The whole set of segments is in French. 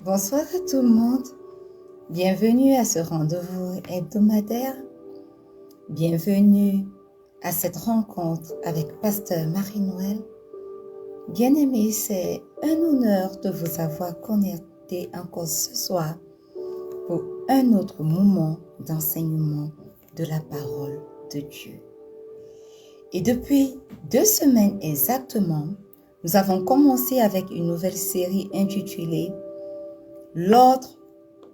Bonsoir à tout le monde. Bienvenue à ce rendez-vous hebdomadaire. Bienvenue à cette rencontre avec Pasteur Marie-Noël. Bien-aimés, c'est un honneur de vous avoir connecté encore ce soir pour un autre moment d'enseignement de la parole de Dieu. Et depuis 2 semaines exactement, nous avons commencé avec une nouvelle série intitulée L'ordre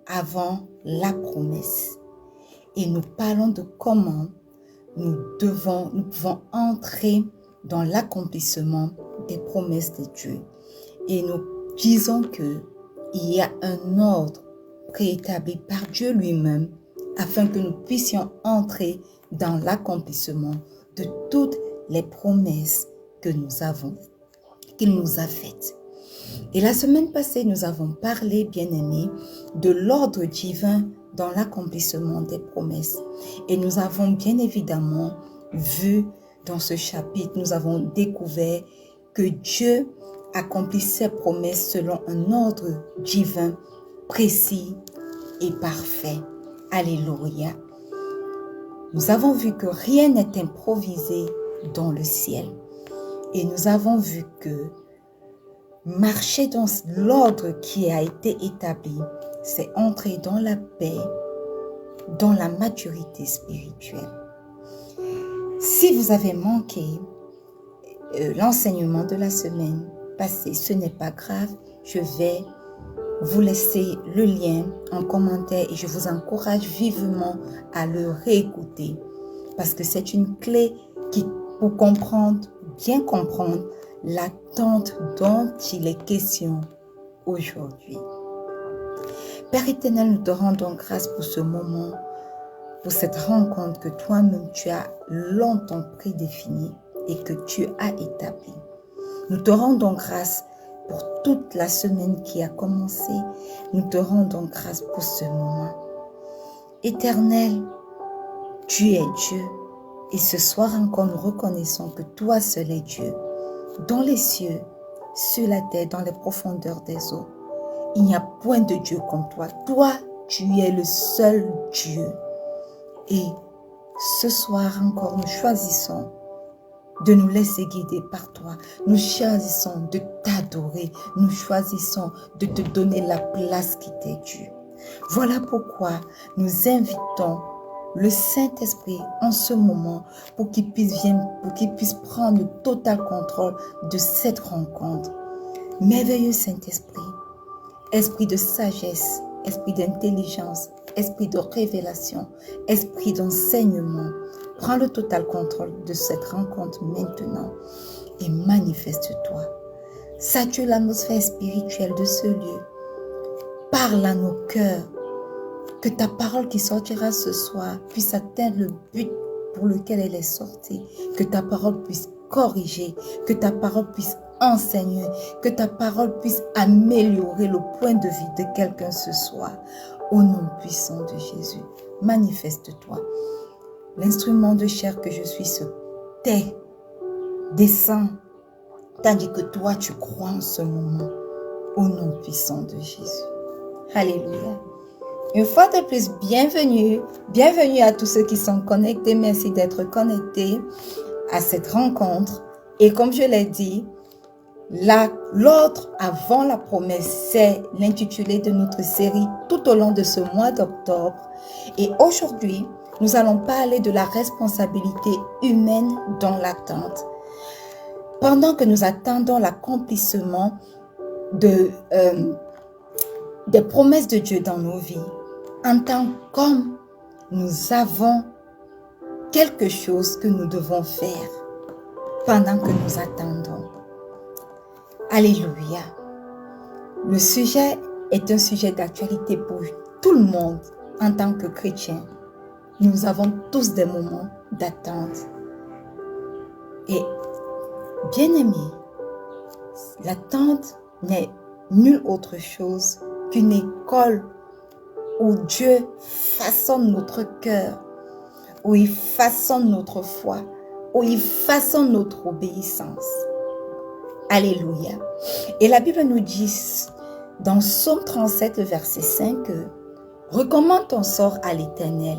avant la promesse. Et nous parlons de comment nous pouvons entrer dans l'accomplissement des promesses de Dieu. Et nous disons qu'il y a un ordre préétabli par Dieu lui-même afin que nous puissions entrer dans l'accomplissement de toutes les promesses que qu'il nous a faites. Et la semaine passée, nous avons parlé, bien-aimés, de l'ordre divin dans l'accomplissement des promesses. Et nous avons bien évidemment vu dans ce chapitre, nous avons découvert que Dieu accomplit ses promesses selon un ordre divin, précis et parfait. Alléluia. Nous avons vu que rien n'est improvisé dans le ciel. Et nous avons vu que marcher dans l'ordre qui a été établi, c'est entrer dans la paix, dans la maturité spirituelle. Si vous avez manqué l'enseignement de la semaine passée, ce n'est pas grave. Je vais vous laisser le lien en commentaire et je vous encourage vivement à le réécouter parce que c'est une clé pour bien comprendre l'attente dont il est question aujourd'hui. Père éternel, nous te rendons grâce pour ce moment, pour cette rencontre que toi-même tu as longtemps prédéfinie et que tu as établie. Nous te rendons grâce pour toute la semaine qui a commencé. Nous te rendons grâce pour ce moment. Éternel, tu es Dieu et ce soir encore nous reconnaissons que toi seul es Dieu. Dans les cieux, sur la terre, dans les profondeurs des eaux, il n'y a point de Dieu comme toi. Toi, tu es le seul Dieu. Et ce soir encore, nous choisissons de nous laisser guider par toi. Nous choisissons de t'adorer. Nous choisissons de te donner la place qui t'est due. Voilà pourquoi nous invitons le Saint-Esprit en ce moment pour qu'il puisse prendre le total contrôle de cette rencontre. Merveilleux Saint-Esprit, esprit de sagesse, esprit d'intelligence, esprit de révélation, esprit d'enseignement, prends le total contrôle de cette rencontre maintenant et manifeste-toi. Sature l'atmosphère spirituelle de ce lieu. Parle à nos cœurs. Que ta parole qui sortira ce soir puisse atteindre le but pour lequel elle est sortie. Que ta parole puisse corriger. Que ta parole puisse enseigner. Que ta parole puisse améliorer le point de vue de quelqu'un ce soir. Au nom puissant de Jésus, manifeste-toi. L'instrument de chair que je suis se tait, descend, tandis que toi tu crois en ce moment. Au nom puissant de Jésus. Alléluia. Une fois de plus, bienvenue à tous ceux qui sont connectés. Merci d'être connectés à cette rencontre. Et comme je l'ai dit, l'ordre avant la promesse, c'est l'intitulé de notre série tout au long de ce mois d'octobre. Et aujourd'hui, nous allons parler de la responsabilité humaine dans l'attente. Pendant que nous attendons l'accomplissement des promesses de Dieu dans nos vies, en tant qu'hommes, nous avons quelque chose que nous devons faire pendant que nous attendons. Alléluia. Le sujet est un sujet d'actualité pour tout le monde en tant que chrétien. Nous avons tous des moments d'attente. Et bien aimé, l'attente n'est nulle autre chose qu'une école où Dieu façonne notre cœur, où il façonne notre foi, où il façonne notre obéissance. Alléluia. Et la Bible nous dit dans Psaume 37, le verset 5, recommande ton sort à l'Éternel,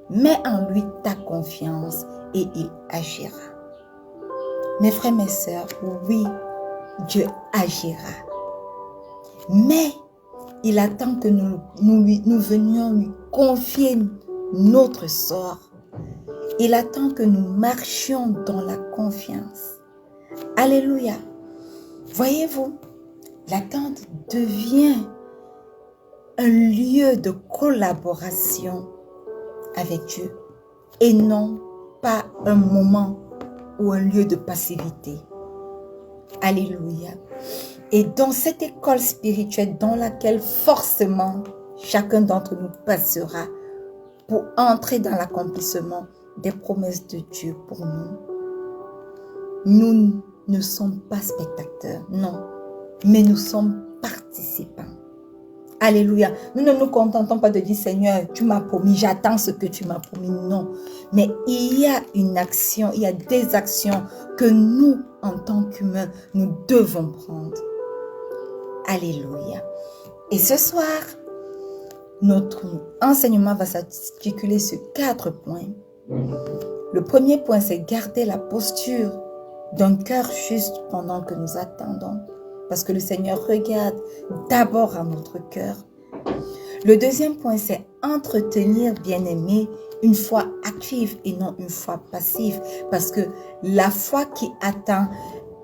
mets en lui ta confiance et il agira. Mes frères, mes sœurs, oui, Dieu agira. Mais il attend que nous venions lui confier notre sort. Il attend que nous marchions dans la confiance. Alléluia. Voyez-vous, l'attente devient un lieu de collaboration avec Dieu et non pas un moment ou un lieu de passivité. Alléluia. Et dans cette école spirituelle dans laquelle forcément chacun d'entre nous passera pour entrer dans l'accomplissement des promesses de Dieu pour nous, nous ne sommes pas spectateurs, non, mais nous sommes participants. Alléluia. Nous ne nous contentons pas de dire, Seigneur, tu m'as promis, j'attends ce que tu m'as promis. Non. Mais il y a une action, il y a des actions que nous, en tant qu'humains, nous devons prendre. Alléluia. Et ce soir, notre enseignement va s'articuler sur 4 points. Le premier point, c'est garder la posture d'un cœur juste pendant que nous attendons. Parce que le Seigneur regarde d'abord à notre cœur. Le deuxième point, c'est entretenir, bien-aimé, une foi active et non une foi passive. Parce que la foi qui attend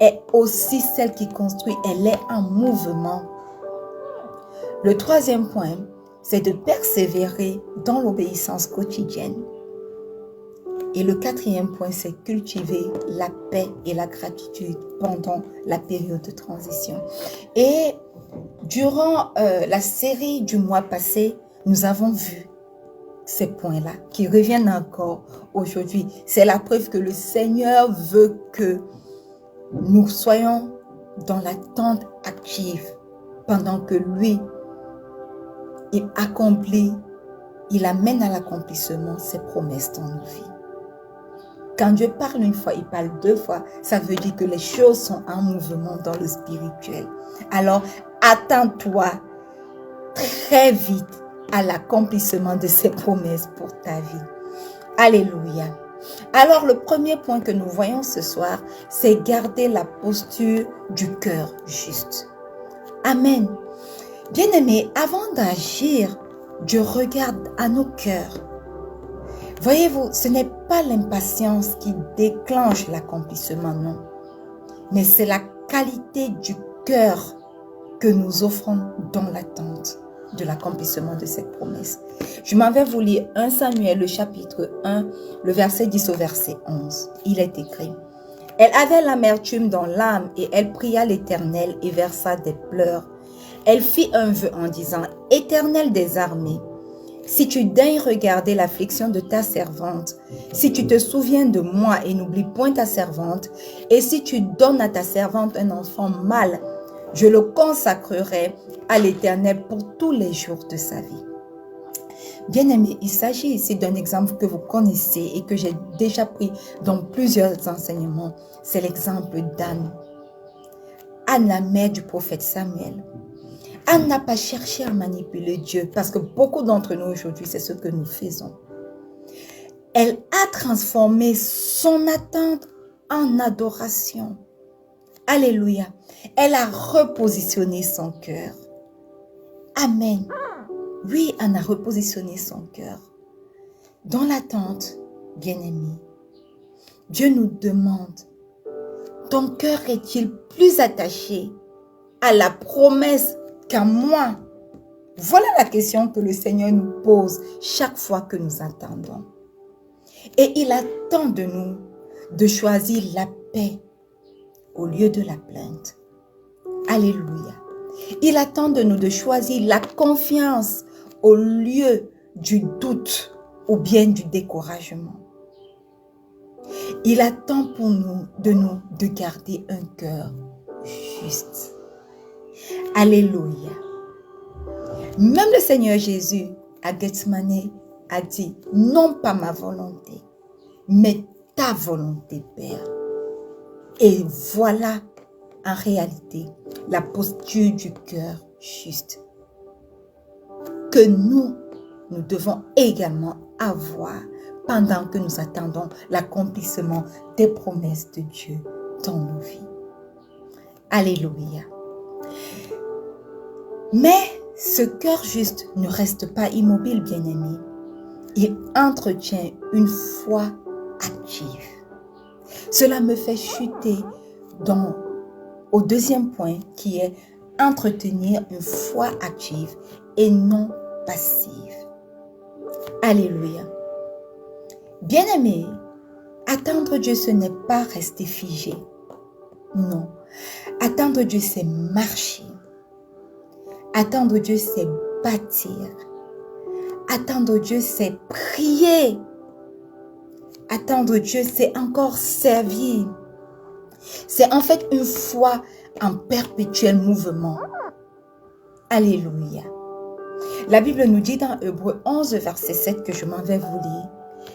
est aussi celle qui construit. Elle est en mouvement. Le troisième point, c'est de persévérer dans l'obéissance quotidienne. Et le quatrième point, c'est cultiver la paix et la gratitude pendant la période de transition. Et durant la série du mois passé, nous avons vu ces points-là qui reviennent encore aujourd'hui. C'est la preuve que le Seigneur veut que nous soyons dans l'attente active pendant que lui, il accomplit, il amène à l'accomplissement ses promesses dans nos vies. Quand Dieu parle une fois, il parle 2 fois. Ça veut dire que les choses sont en mouvement dans le spirituel. Alors, attends-toi très vite à l'accomplissement de ses promesses pour ta vie. Alléluia. Alors, le premier point que nous voyons ce soir, c'est garder la posture du cœur juste. Amen. Bien-aimés, avant d'agir, Dieu regarde à nos cœurs. Voyez-vous, ce n'est pas l'impatience qui déclenche l'accomplissement, non. Mais c'est la qualité du cœur que nous offrons dans l'attente de l'accomplissement de cette promesse. Je m'en vais vous lire 1 Samuel, le chapitre 1, le verset 10 au verset 11. Il est écrit: Elle avait l'amertume dans l'âme et elle pria l'Éternel et versa des pleurs. Elle fit un vœu en disant: Éternel des armées, si tu daignes regarder l'affliction de ta servante, si tu te souviens de moi et n'oublie point ta servante, et si tu donnes à ta servante un enfant mâle, je le consacrerai à l'Éternel pour tous les jours de sa vie. Bien-aimés, il s'agit ici d'un exemple que vous connaissez et que j'ai déjà pris dans plusieurs enseignements. C'est l'exemple d'Anne. Anne, la mère du prophète Samuel. Anne n'a pas cherché à manipuler Dieu parce que beaucoup d'entre nous aujourd'hui, c'est ce que nous faisons. Elle a transformé son attente en adoration. Alléluia. Elle a repositionné son cœur. Amen. Oui, Anne a repositionné son cœur. Dans l'attente, bien-aimé, Dieu nous demande, ton cœur est-il plus attaché à la promesse qu'à moi? Voilà la question que le Seigneur nous pose chaque fois que nous attendons. Et il attend de nous de choisir la paix au lieu de la plainte. Alléluia. Il attend de nous de choisir la confiance au lieu du doute ou bien du découragement. Il attend pour nous de garder un cœur juste. Alléluia. Même le Seigneur Jésus à Gethsemane a dit, non pas ma volonté, mais ta volonté, Père. Et voilà en réalité la posture du cœur juste que nous devons également avoir pendant que nous attendons l'accomplissement des promesses de Dieu dans nos vies. Alléluia. Mais ce cœur juste ne reste pas immobile, bien-aimé. Il entretient une foi active. Cela me fait chuter au deuxième point qui est entretenir une foi active et non passive. Alléluia. Bien-aimé, attendre Dieu, ce n'est pas rester figé. Non. Attendre Dieu, c'est marcher. Attendre Dieu, c'est bâtir. Attendre Dieu, c'est prier. Attendre Dieu, c'est encore servir. C'est en fait une foi en perpétuel mouvement. Alléluia. La Bible nous dit dans Hébreux 11, verset 7, que je m'en vais vous lire.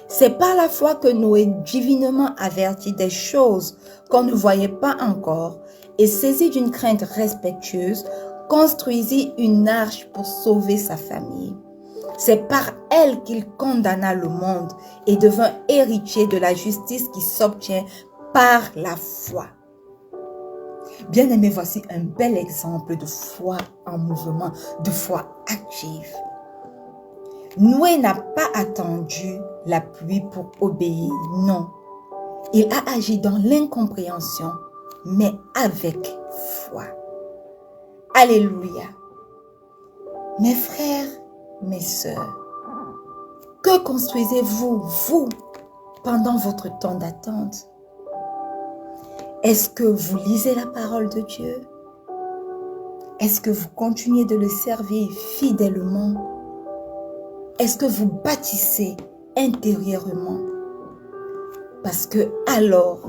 C'est par la foi que Noé, divinement averti des choses qu'on ne voyait pas encore, et saisi d'une crainte respectueuse, construisit une arche pour sauver sa famille. C'est par elle qu'il condamna le monde et devint héritier de la justice qui s'obtient par la foi. Bien-aimés, voici un bel exemple de foi en mouvement, de foi active. Noé n'a pas attendu la pluie pour obéir, non. Il a agi dans l'incompréhension, mais avec foi. Alléluia. Mes frères, mes sœurs, que construisez-vous, vous, pendant votre temps d'attente? Est-ce que vous lisez la parole de Dieu? Est-ce que vous continuez de le servir fidèlement? Est-ce que vous bâtissez intérieurement? Parce que alors,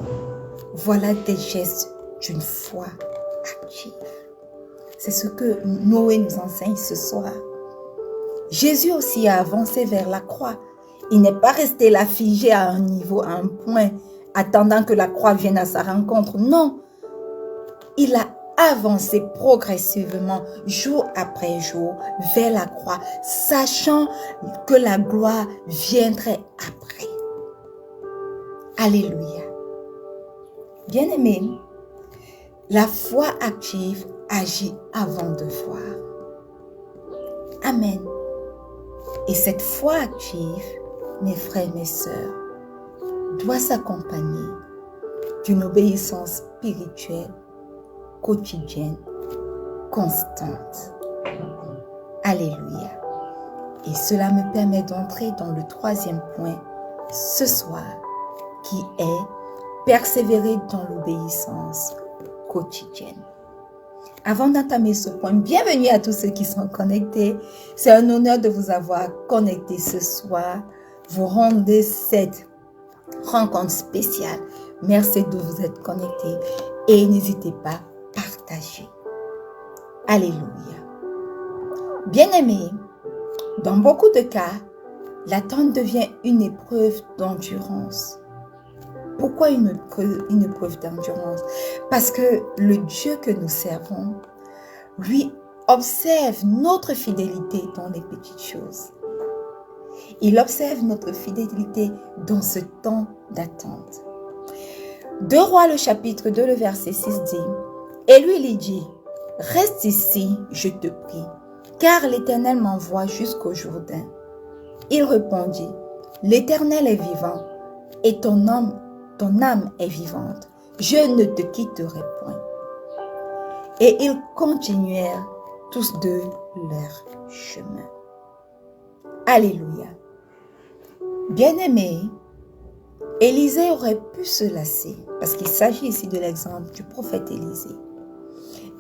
voilà des gestes d'une foi active. C'est ce que Noé nous enseigne ce soir. Jésus aussi a avancé vers la croix. Il n'est pas resté là figé à un niveau, à un point, attendant que la croix vienne à sa rencontre. Non, il a avancé progressivement, jour après jour, vers la croix, sachant que la gloire viendrait après. Alléluia. Bien-aimés, la foi active agit avant de voir. Amen. Et cette foi active, mes frères, mes sœurs, doit s'accompagner d'une obéissance spirituelle, quotidienne, constante. Alléluia. Et cela me permet d'entrer dans le troisième point ce soir, qui est persévérer dans l'obéissance quotidienne. Avant d'entamer ce point, bienvenue à tous ceux qui sont connectés. C'est un honneur de vous avoir connectés ce soir. Vous rendez cette rencontre spéciale. Merci de vous être connectés et n'hésitez pas à partager. Alléluia. Bien-aimés, dans beaucoup de cas, l'attente devient une épreuve d'endurance. Pourquoi une épreuve d'endurance? Parce que le Dieu que nous servons, lui, observe notre fidélité dans les petites choses. Il observe notre fidélité dans ce temps d'attente. 2 Rois, le chapitre 2, le verset 6 dit, « Et lui dit, reste ici, je te prie, car l'Éternel m'envoie jusqu'au Jourdain. Il répondit, l'Éternel est vivant, et ton âme est vivante. Je ne te quitterai point. » Et ils continuèrent tous deux leur chemin. Alléluia. Bien-aimés, Élisée aurait pu se lasser, parce qu'il s'agit ici de l'exemple du prophète Élisée.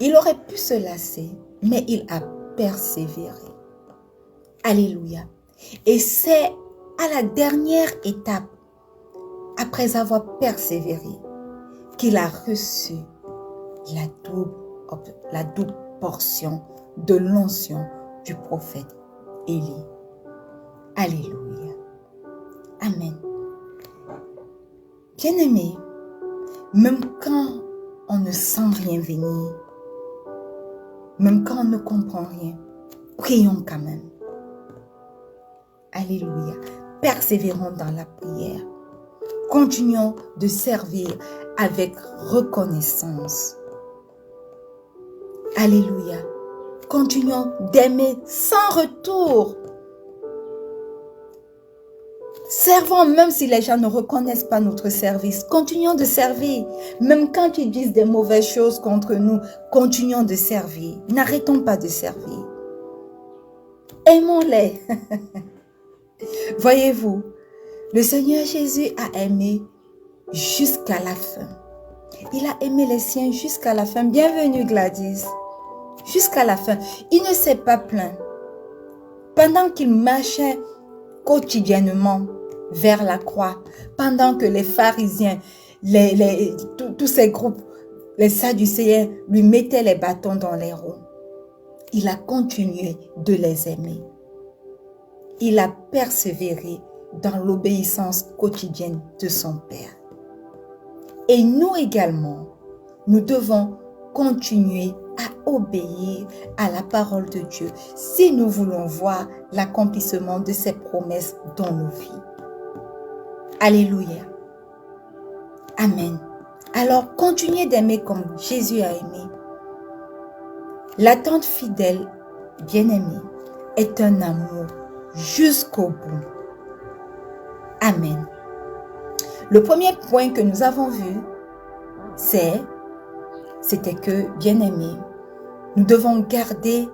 Il aurait pu se lasser, mais il a persévéré. Alléluia. Et c'est à la dernière étape, après avoir persévéré, qu'il a reçu la double portion de l'onction du prophète Élie. Alléluia. Amen. Bien-aimés, même quand on ne sent rien venir, même quand on ne comprend rien. Prions quand même. Alléluia. Persévérons dans la prière. Continuons de servir avec reconnaissance. Alléluia. Continuons d'aimer sans retour. Servons même si les gens ne reconnaissent pas notre service. Continuons de servir. Même quand ils disent des mauvaises choses contre nous, continuons de servir. N'arrêtons pas de servir. Aimons-les. Voyez-vous, le Seigneur Jésus a aimé jusqu'à la fin. Il a aimé les siens jusqu'à la fin. Bienvenue Gladys. Jusqu'à la fin. Il ne s'est pas plaint. Pendant qu'il marchait quotidiennement vers la croix, pendant que les pharisiens, tous ces groupes, les sadducéens lui mettaient les bâtons dans les roues, il a continué de les aimer. Il a persévéré dans l'obéissance quotidienne de son Père. Et nous également, nous devons continuer à obéir à la parole de Dieu si nous voulons voir l'accomplissement de ses promesses dans nos vies. Alléluia. Amen. Alors, continuez d'aimer comme Jésus a aimé. L'attente fidèle, bien-aimée, est un amour jusqu'au bout. Amen. Le premier point que nous avons vu, c'était que, bien-aimés, nous devons garder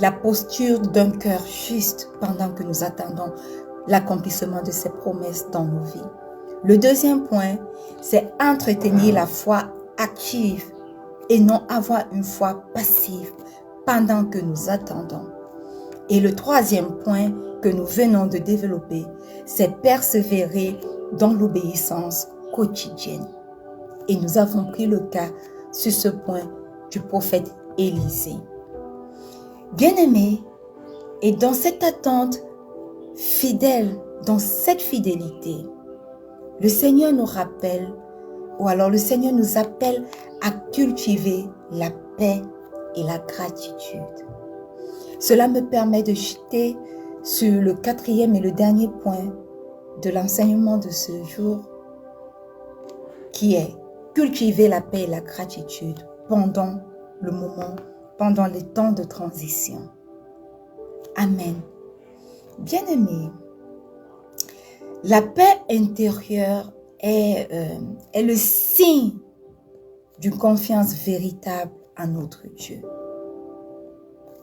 la posture d'un cœur juste pendant que nous attendons l'accomplissement de ses promesses dans nos vies. Le deuxième point, c'est entretenir la foi active et non avoir une foi passive pendant que nous attendons. Et le troisième point que nous venons de développer, c'est persévérer dans l'obéissance quotidienne. Et nous avons pris le cas sur ce point du prophète Élisée. Bien-aimés, et dans cette attente fidèle, dans cette fidélité, le Seigneur nous rappelle, ou alors le Seigneur nous appelle à cultiver la paix et la gratitude. Cela me permet de jeter sur le quatrième et le dernier point de l'enseignement de ce jour, qui est cultiver la paix et la gratitude pendant le moment, pendant les temps de transition. Amen. Bien-aimés, la paix intérieure est le signe d'une confiance véritable en notre Dieu.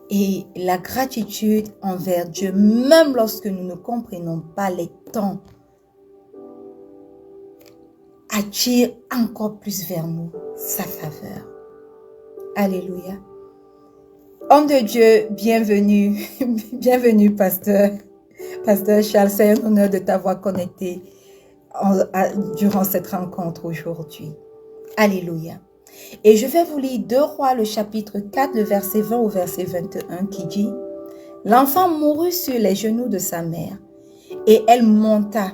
Et la gratitude envers Dieu, même lorsque nous ne comprenons pas les temps, attire encore plus vers nous sa faveur. Alléluia. Homme de Dieu, bienvenue. Bienvenue, pasteur Charles. C'est un honneur de t'avoir connecté durant cette rencontre aujourd'hui. Alléluia. Et je vais vous lire 2 Rois, le chapitre 4, le verset 20 au verset 21 qui dit « L'enfant mourut sur les genoux de sa mère, et elle monta,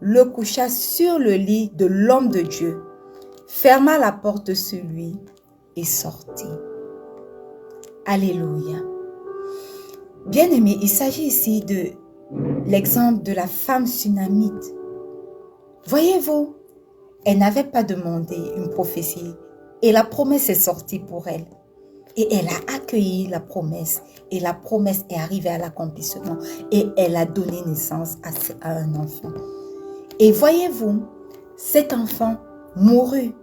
le coucha sur le lit de l'homme de Dieu, ferma la porte sur lui et sortit. » Alléluia. Bien-aimés, il s'agit ici de l'exemple de la femme sunamite. Voyez-vous, elle n'avait pas demandé une prophétie et la promesse est sortie pour elle. Et elle a accueilli la promesse et la promesse est arrivée à l'accomplissement et elle a donné naissance à un enfant. Et voyez-vous, cet enfant mourut.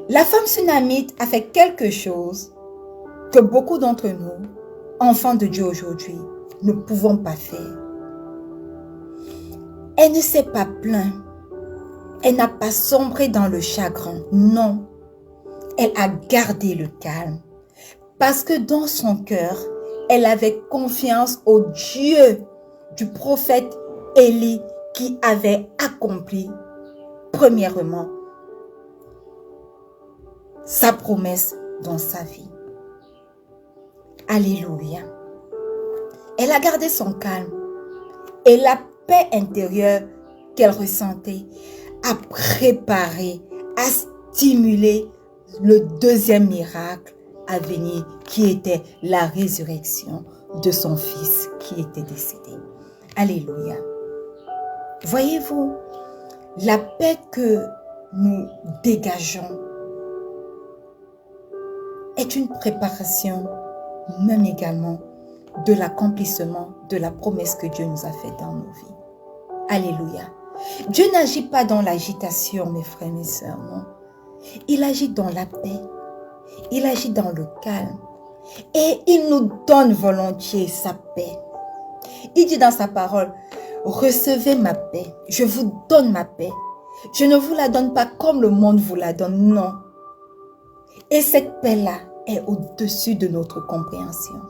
La femme sunamite a fait quelque chose que beaucoup d'entre nous, enfants de Dieu aujourd'hui, ne pouvons pas faire. Elle ne s'est pas plainte. Elle n'a pas sombré dans le chagrin. Non. Elle a gardé le calme. Parce que dans son cœur, elle avait confiance au Dieu du prophète Élie qui avait accompli, premièrement, sa promesse dans sa vie. Alléluia. Elle a gardé son calme et la paix intérieure qu'elle ressentait a préparé, a stimulé le deuxième miracle à venir qui était la résurrection de son Fils qui était décédé. Alléluia. Voyez-vous, la paix que nous dégageons est une préparation même également de l'accomplissement de la promesse que Dieu nous a faite dans nos vies. Alléluia. Dieu n'agit pas dans l'agitation, mes frères et mes sœurs, non. Il agit dans la paix. Il agit dans le calme. Et il nous donne volontiers sa paix. Il dit dans sa parole, recevez ma paix. Je vous donne ma paix. Je ne vous la donne pas comme le monde vous la donne, non. Et cette paix-là est au-dessus de notre compréhension.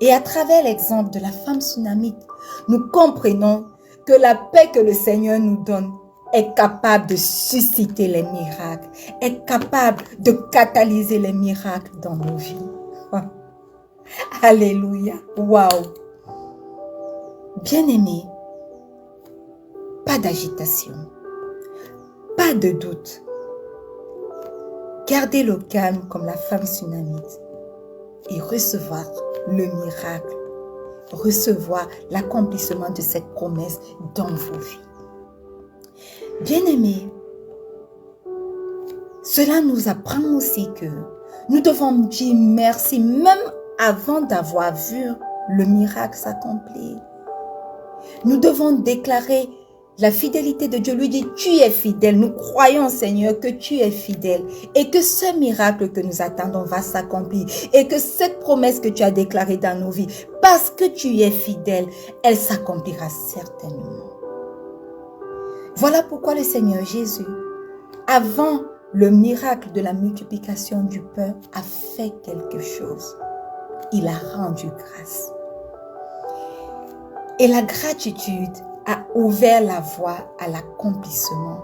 Et à travers l'exemple de la femme sunamite, nous comprenons que la paix que le Seigneur nous donne est capable de susciter les miracles, est capable de catalyser les miracles dans nos vies. Alléluia. Waouh. Bien-aimés, pas d'agitation, pas de doute. Gardez le calme comme la femme sunamite et recevoir le miracle, recevoir l'accomplissement de cette promesse dans vos vies. Bien-aimés, cela nous apprend aussi que nous devons dire merci même avant d'avoir vu le miracle s'accomplir. Nous devons déclarer la fidélité de Dieu, lui dit, tu es fidèle. Nous croyons, Seigneur, que tu es fidèle et que ce miracle que nous attendons va s'accomplir et que cette promesse que tu as déclarée dans nos vies, parce que tu es fidèle, elle s'accomplira certainement. Voilà pourquoi le Seigneur Jésus, avant le miracle de la multiplication du pain, a fait quelque chose. Il a rendu grâce. Et la gratitude a ouvert la voie à l'accomplissement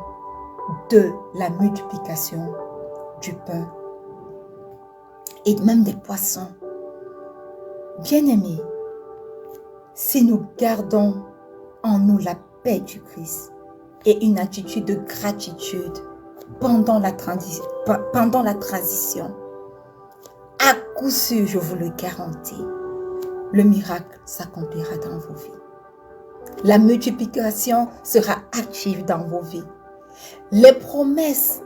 de la multiplication du pain et même des poissons. Bien-aimés, si nous gardons en nous la paix du Christ et une attitude de gratitude pendant la transition, à coup sûr, je vous le garantis, le miracle s'accomplira dans vos vies. La multiplication sera active dans vos vies. Les promesses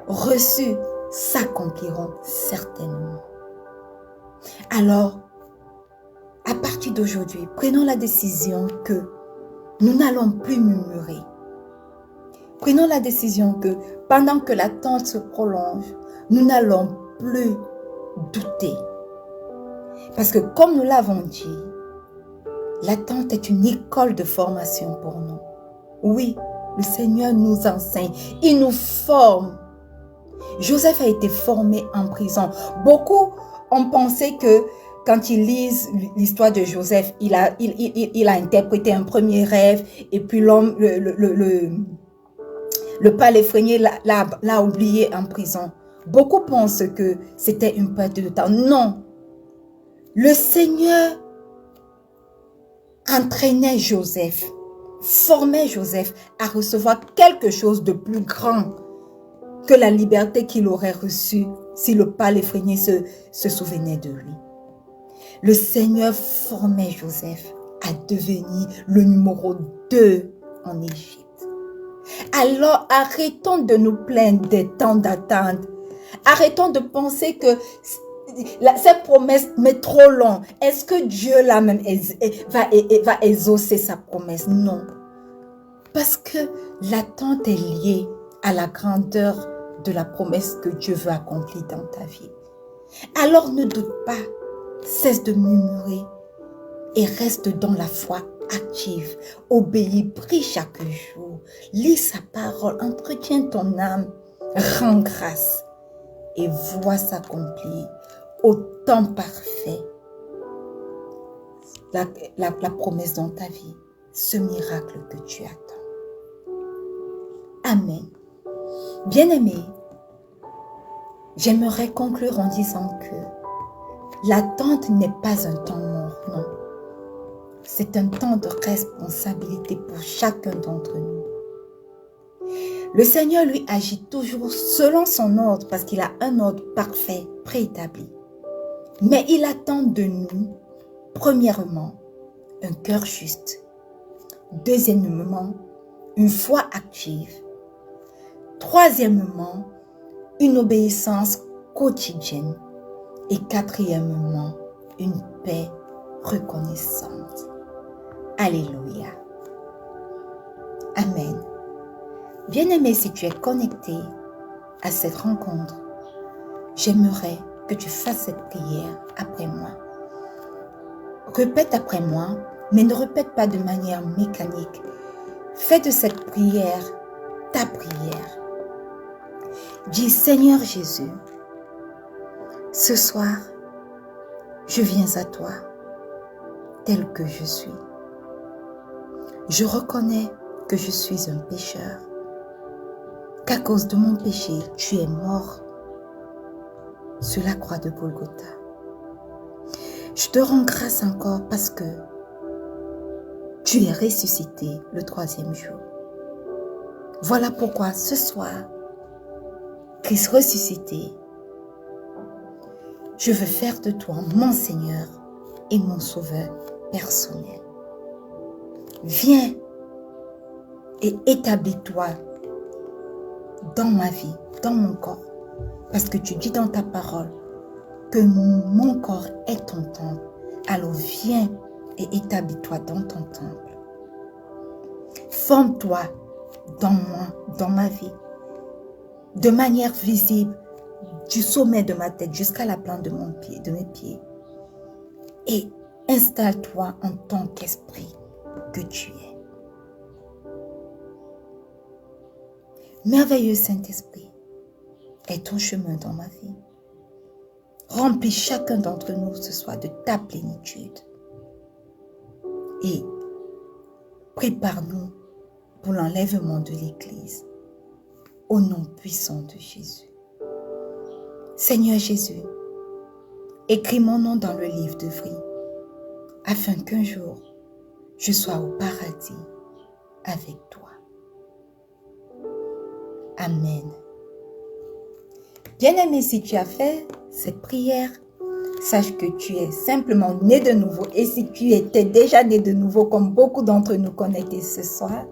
reçues s'accompliront certainement. Alors, à partir d'aujourd'hui, prenons la décision que nous n'allons plus murmurer. Prenons la décision que pendant que l'attente se prolonge, nous n'allons plus douter. Parce que comme nous l'avons dit, l'attente est une école de formation pour nous. Oui, le Seigneur nous enseigne, il nous forme. Joseph a été formé en prison. Beaucoup ont pensé que quand ils lisent l'histoire de Joseph, il a interprété un premier rêve et puis l'homme, le palefrenier l'a oublié en prison. Beaucoup pensent que c'était une perte de temps. Non. Le Seigneur entraînait Joseph, formait Joseph à recevoir quelque chose de plus grand que la liberté qu'il aurait reçue si le palefrenier se souvenait de lui. Le Seigneur formait Joseph à devenir le numéro 2 en Égypte. Alors arrêtons de nous plaindre des temps d'attente. Arrêtons de penser que cette promesse met trop long. Est-ce que Dieu là même va exaucer sa promesse? Non. Parce que l'attente est liée à la grandeur de la promesse que Dieu veut accomplir dans ta vie. Alors ne doute pas. Cesse de murmurer et reste dans la foi active. Obéis, prie chaque jour. Lis sa parole, entretiens ton âme. Rends grâce et vois s'accomplir au temps parfait la promesse dans ta vie, ce miracle que tu attends. Amen. Bien-aimés, j'aimerais conclure en disant que l'attente n'est pas un temps mort, non. C'est un temps de responsabilité pour chacun d'entre nous. Le Seigneur, lui, agit toujours selon son ordre parce qu'il a un ordre parfait, préétabli. Mais il attend de nous, premièrement, un cœur juste. Deuxièmement, une foi active. Troisièmement, une obéissance quotidienne. Et quatrièmement, une paix reconnaissante. Alléluia. Amen. Bien-aimé, si tu es connecté à cette rencontre, j'aimerais que tu fasses cette prière après moi. Répète après moi, mais ne répète pas de manière mécanique. Fais de cette prière ta prière. Dis, Seigneur Jésus, ce soir, je viens à toi tel que je suis. Je reconnais que je suis un pécheur, qu'à cause de mon péché, tu es mort sur la croix de Golgotha. Je te rends grâce encore parce que tu es ressuscité le 3e jour. Voilà pourquoi ce soir, Christ ressuscité, je veux faire de toi mon Seigneur et mon Sauveur personnel. Viens et établis-toi dans ma vie, dans mon corps. Parce que tu dis dans ta parole que mon corps est ton temple. Alors viens et établis-toi dans ton temple. Forme-toi dans moi, dans ma vie, de manière visible, du sommet de ma tête jusqu'à la plante de mes pieds. Et installe-toi en tant qu'esprit que tu es. Merveilleux Saint-Esprit, est ton chemin dans ma vie. Remplis chacun d'entre nous ce soir de ta plénitude. Et prépare-nous pour l'enlèvement de l'Église. Au nom puissant de Jésus. Seigneur Jésus, écris mon nom dans le livre de vie, afin qu'un jour, je sois au paradis avec toi. Amen. Bien-aimé, si tu as fait cette prière, sache que tu es simplement né de nouveau. Et si tu étais déjà né de nouveau, comme beaucoup d'entre nous connectés ce soir,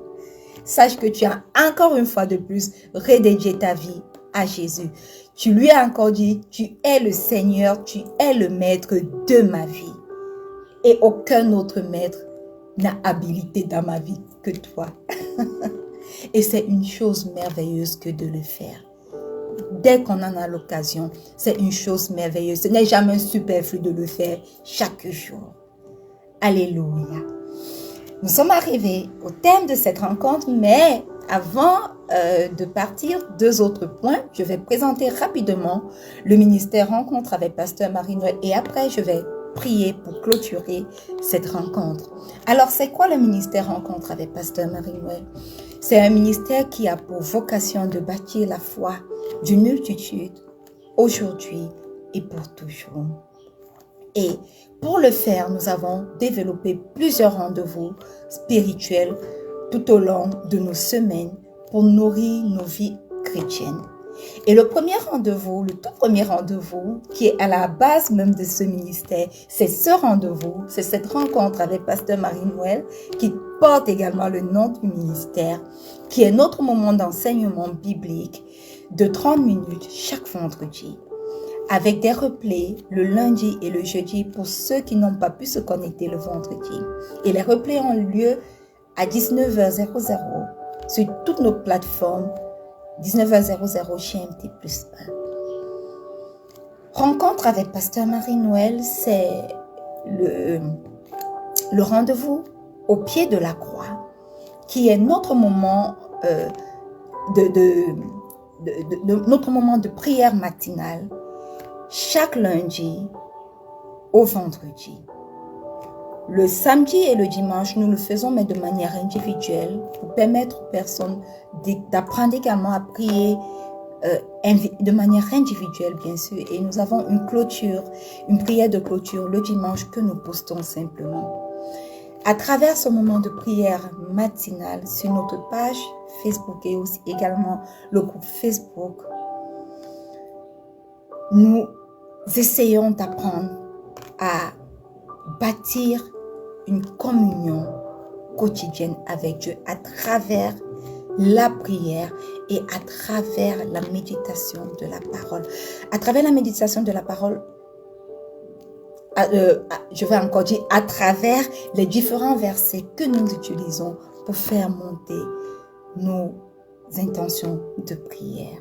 sache que tu as encore une fois de plus redédié ta vie à Jésus. Tu lui as encore dit, tu es le Seigneur, tu es le maître de ma vie. Et aucun autre maître n'a habilité dans ma vie que toi. Et c'est une chose merveilleuse que de le faire. Dès qu'on en a l'occasion, c'est une chose merveilleuse. Ce n'est jamais superflu de le faire chaque jour. Alléluia. Nous sommes arrivés au thème de cette rencontre, mais avant de partir, 2 autres points. Je vais présenter rapidement le ministère Rencontre avec Pasteur Marie-Noël et après je vais prier pour clôturer cette rencontre. Alors, c'est quoi le ministère Rencontre avec Pasteur Marie-Noël? C'est un ministère qui a pour vocation de bâtir la foi d'une multitude aujourd'hui et pour toujours. Et pour le faire, nous avons développé plusieurs rendez-vous spirituels tout au long de nos semaines pour nourrir nos vies chrétiennes. Et le premier rendez-vous, le tout premier rendez-vous qui est à la base même de ce ministère, c'est ce rendez-vous, c'est cette rencontre avec Pasteur Marie-Noël qui porte également le nom du ministère, qui est notre moment d'enseignement biblique de 30 minutes chaque vendredi, avec des replays le lundi et le jeudi pour ceux qui n'ont pas pu se connecter le vendredi. Et les replays ont lieu à 19h00 sur toutes nos plateformes, 19h00 GMT plus 1. Rencontre avec Pasteur Marie-Noël, c'est le rendez-vous au pied de la croix, qui est notre moment notre moment de prière matinale, chaque lundi au vendredi. Le samedi et le dimanche, nous le faisons, mais de manière individuelle, pour permettre aux personnes d'apprendre également à prier de manière individuelle, bien sûr. Et nous avons une clôture, une prière de clôture le dimanche que nous postons simplement. À travers ce moment de prière matinale sur notre page Facebook et aussi également le groupe Facebook, nous essayons d'apprendre à bâtir une communion quotidienne avec Dieu à travers la prière et à travers la méditation de la parole. À travers la méditation de la parole, je vais encore dire à travers les différents versets que nous utilisons pour faire monter nos intentions de prière.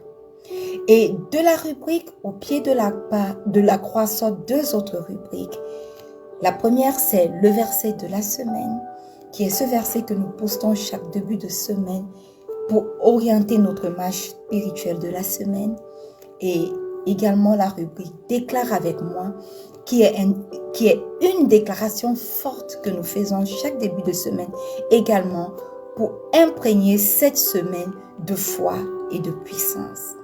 Et de la rubrique au pied de la croix sortent deux autres rubriques. La première, c'est le verset de la semaine, qui est ce verset que nous postons chaque début de semaine pour orienter notre marche spirituelle de la semaine. Et également la rubrique « Déclare avec moi » qui est une déclaration forte que nous faisons chaque début de semaine, également pour imprégner cette semaine de foi et de puissance.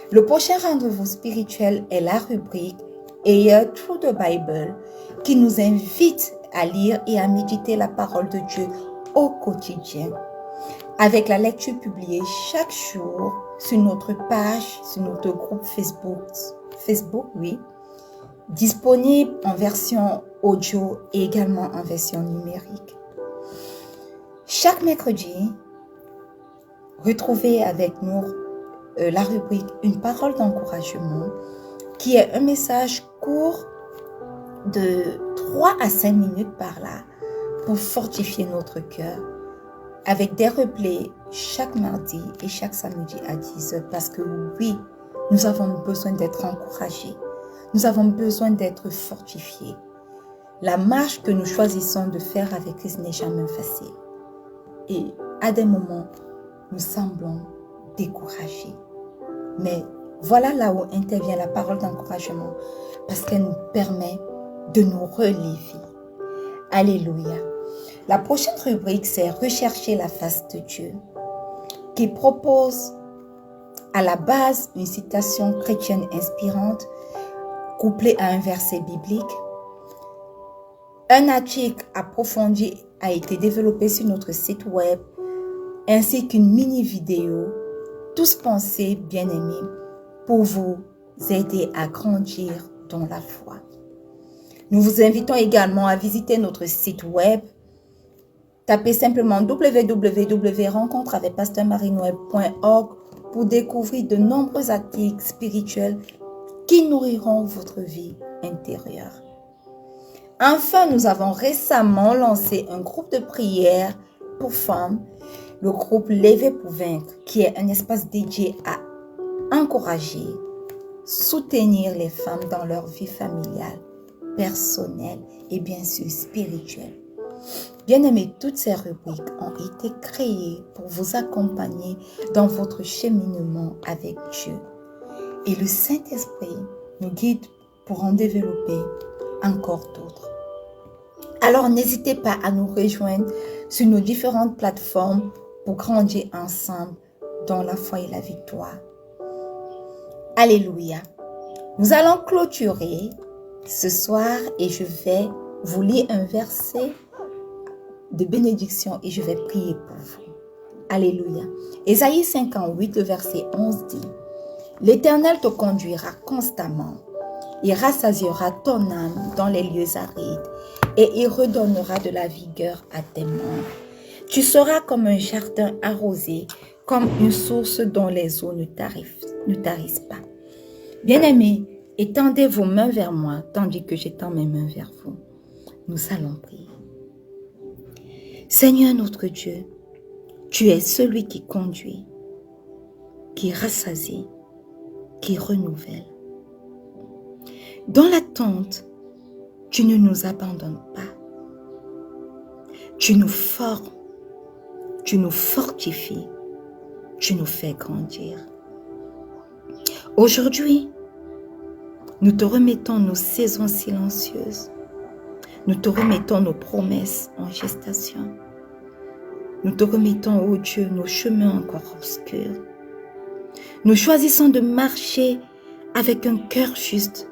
Le prochain rendez-vous spirituel est la rubrique « A Year Through the Bible » qui nous invite à lire et à méditer la parole de Dieu au quotidien, avec la lecture publiée chaque jour sur notre page, sur notre groupe Facebook, oui, disponible en version audio et également en version numérique. Chaque mercredi, retrouvez avec nous la rubrique « Une parole d'encouragement » qui est un message court de 3 à 5 minutes par là pour fortifier notre cœur avec des replays chaque mardi et chaque samedi à 10h parce que oui, nous avons besoin d'être encouragés. Nous avons besoin d'être fortifiés. La marche que nous choisissons de faire avec Christ n'est jamais facile. Et à des moments, nous semblons découragés. Mais voilà là où intervient la parole d'encouragement parce qu'elle nous permet de nous relever. Alléluia. La prochaine rubrique, c'est Rechercher la face de Dieu, qui propose à la base une citation chrétienne inspirante couplée à un verset biblique. Un article approfondi a été développé sur notre site web, ainsi qu'une mini-vidéo, tous pensés, bien-aimés, pour vous aider à grandir dans la foi. Nous vous invitons également à visiter notre site web. Tapez simplement www.rencontreavecpasteur-marie-noël.org pour découvrir de nombreux articles spirituels qui nourriront votre vie intérieure. Enfin, nous avons récemment lancé un groupe de prière pour femmes, le groupe Lever pour vaincre, qui est un espace dédié à encourager, soutenir les femmes dans leur vie familiale, personnelle et bien sûr spirituelle. Bien-aimés, toutes ces rubriques ont été créées pour vous accompagner dans votre cheminement avec Dieu. Et le Saint-Esprit nous guide pour en développer encore d'autres. Alors, n'hésitez pas à nous rejoindre sur nos différentes plateformes pour grandir ensemble dans la foi et la victoire. Alléluia. Nous allons clôturer ce soir et je vais vous lire un verset de bénédiction et je vais prier pour vous. Alléluia. Ésaïe 58, le verset 11 dit « L'Éternel te conduira constamment. Il rassasiera ton âme dans les lieux arides et il redonnera de la vigueur à tes membres. Tu seras comme un jardin arrosé, comme une source dont les eaux ne tarissent pas. Bien-aimés, étendez vos mains vers moi, tandis que j'étends mes mains vers vous. Nous allons prier. Seigneur notre Dieu, tu es celui qui conduit, qui rassasie, qui renouvelle. Dans l'attente, tu ne nous abandonnes pas. Tu nous formes, tu nous fortifies, tu nous fais grandir. Aujourd'hui, nous te remettons nos saisons silencieuses. Nous te remettons nos promesses en gestation. Nous te remettons, ô Dieu, nos chemins encore obscurs. Nous choisissons de marcher avec un cœur juste,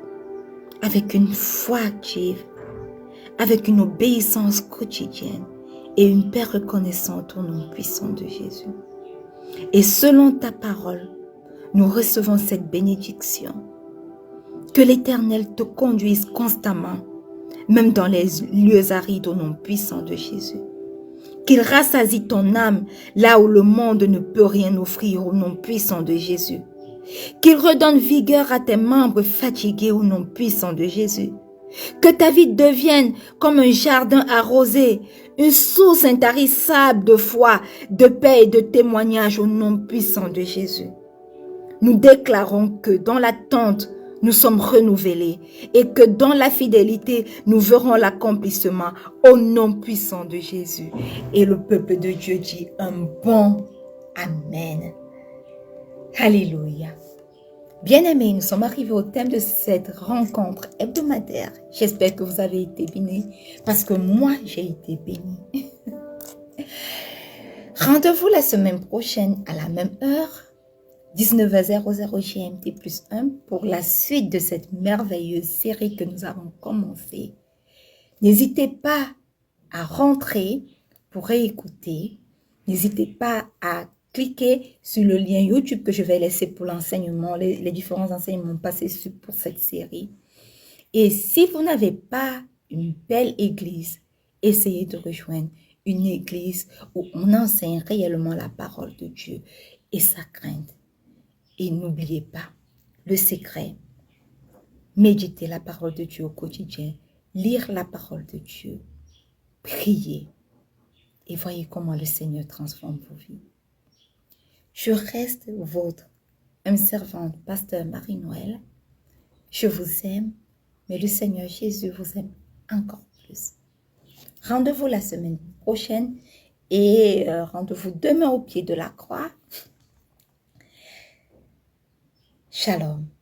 avec une foi active, avec une obéissance quotidienne et une paix reconnaissante au nom puissant de Jésus. Et selon ta parole, nous recevons cette bénédiction. Que l'Éternel te conduise constamment, même dans les lieux arides au nom puissant de Jésus. Qu'il rassasie ton âme là où le monde ne peut rien offrir au nom puissant de Jésus. Qu'il redonne vigueur à tes membres fatigués au nom puissant de Jésus. Que ta vie devienne comme un jardin arrosé, une source intarissable de foi, de paix et de témoignage au nom puissant de Jésus. Nous déclarons que dans l'attente, nous sommes renouvelés et que dans la fidélité, nous verrons l'accomplissement au nom puissant de Jésus. Et le peuple de Dieu dit un bon Amen. Alléluia. Bien-aimés, nous sommes arrivés au thème de cette rencontre hebdomadaire. J'espère que vous avez été bénis parce que moi, j'ai été bénie. Rendez-vous la semaine prochaine à la même heure, 19h00 GMT plus 1 pour la suite de cette merveilleuse série que nous avons commencée. N'hésitez pas à rentrer pour réécouter. N'hésitez pas à cliquer sur le lien YouTube que je vais laisser pour l'enseignement, les différents enseignements passés pour cette série. Et si vous n'avez pas une belle église, essayez de rejoindre une église où on enseigne réellement la parole de Dieu et sa crainte. Et n'oubliez pas le secret, méditez la parole de Dieu au quotidien, lire la parole de Dieu, prier et voyez comment le Seigneur transforme vos vies. Je reste votre servante, pasteur Marie-Noël. Je vous aime, mais le Seigneur Jésus vous aime encore plus. Rendez-vous la semaine prochaine et rendez-vous demain au pied de la croix. Shalom.